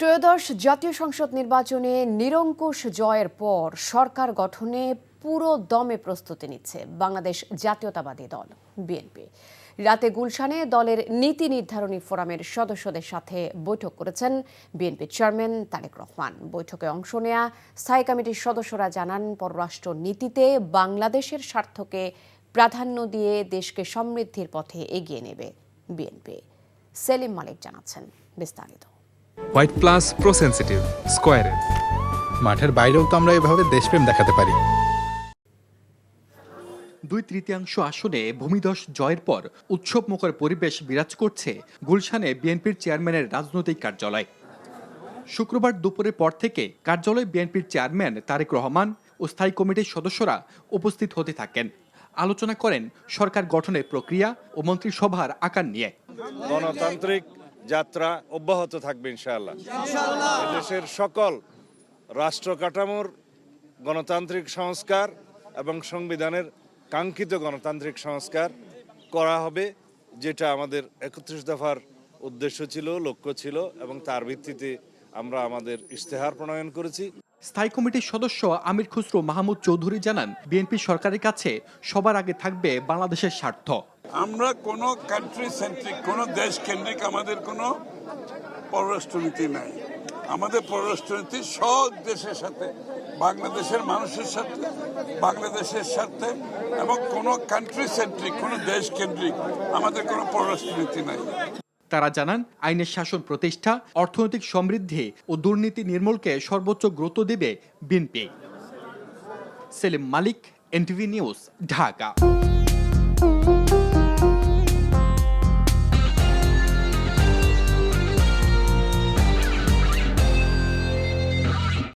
ত্রয়োদশ জাতীয় সংসদ নির্বাচনে নিরঙ্কুশ জয়ের পর সরকার গঠনে পুরো দমে প্রস্তুতি নিচ্ছে বাংলাদেশ জাতীয়তাবাদী দল বিএনপি। রাতে গুলশানে দলের নীতি নির্ধারণী ফোরামের সদস্যদের সাথে বৈঠক করেছেন বিএনপি চেয়ারম্যান তারেক রহমান। বৈঠকে অংশ নেয়া স্থায়ী কমিটির সদস্যরা জানান, পররাষ্ট্র নীতিতে বাংলাদেশের স্বার্থকে প্রাধান্য দিয়ে দেশকে সমৃদ্ধির পথে এগিয়ে নেবে বিএনপি। সেলিম মালিক জানাচ্ছেন বিস্তারিত। হোয়াইট প্লাস প্রো সেনসিটিভ স্কয়ারে মাঠের বাইরেও তো আমরা এভাবে দেশপ্রেম দেখাতে পারি। 2/3 আসনে ভূমিধস জয়ের পর উৎসবমুখর পরিবেশ বিরাজ করছে গুলশানে বিএনপির চেয়ারম্যানের রাজনৈতিক কার্যালয়। শুক্রবার দুপুরের পর থেকে কার্যালয়ে বিএনপির চেয়ারম্যান তারেক রহমান ও স্থায়ী কমিটির সদস্যরা উপস্থিত হতে থাকেন। আলোচনা করেন সরকার গঠনের প্রক্রিয়া ও মন্ত্রিসভার আকার নিয়ে। গণতান্ত্রিক যাত্রা অব্যাহত থাকবে ইনশাআল্লাহ। দেশের সকল রাষ্ট্র কাঠামোর গণতান্ত্রিক সংস্কার এবং সংবিধানের কাঙ্ক্ষিত গণতান্ত্রিক সংস্কার করা হবে, যেটা আমাদের 31 দফার উদ্দেশ্য ছিল, লক্ষ্য ছিল, এবং তার ভিত্তিতে আমরা আমাদের ইশতেহার প্রণয়ন করেছি। স্থায়ী কমিটির সদস্য আমির খুসরো মাহমুদ চৌধুরী জানান, বিএনপি সরকারের কাছে সবার আগে থাকবে বাংলাদেশের স্বার্থ। আমরা কোনো কান্ট্রি সেন্ট্রিক, কোনো দেশ কেন্দ্রিক আমাদের কোনো পররাষ্ট্রনীতি নাই। আমাদের পররাষ্ট্রনীতি সব দেশের সাথে, বাংলাদেশের মানুষের সাথে, বাংলাদেশের সাথে, এবং কোনো কান্ট্রি সেন্ট্রিক, কোনো দেশ কেন্দ্রিক আমাদের কোনো পররাষ্ট্রনীতি নাই। তারা জানান, আইনের শাসন প্রতিষ্ঠা, অর্থনৈতিক সমৃদ্ধি ও দুর্নীতি নির্মূলকে সর্বোচ্চ গুরুত্ব দেবে বিএনপি। সেলিম মালিক, এনটিভি নিউজ, ঢাকা।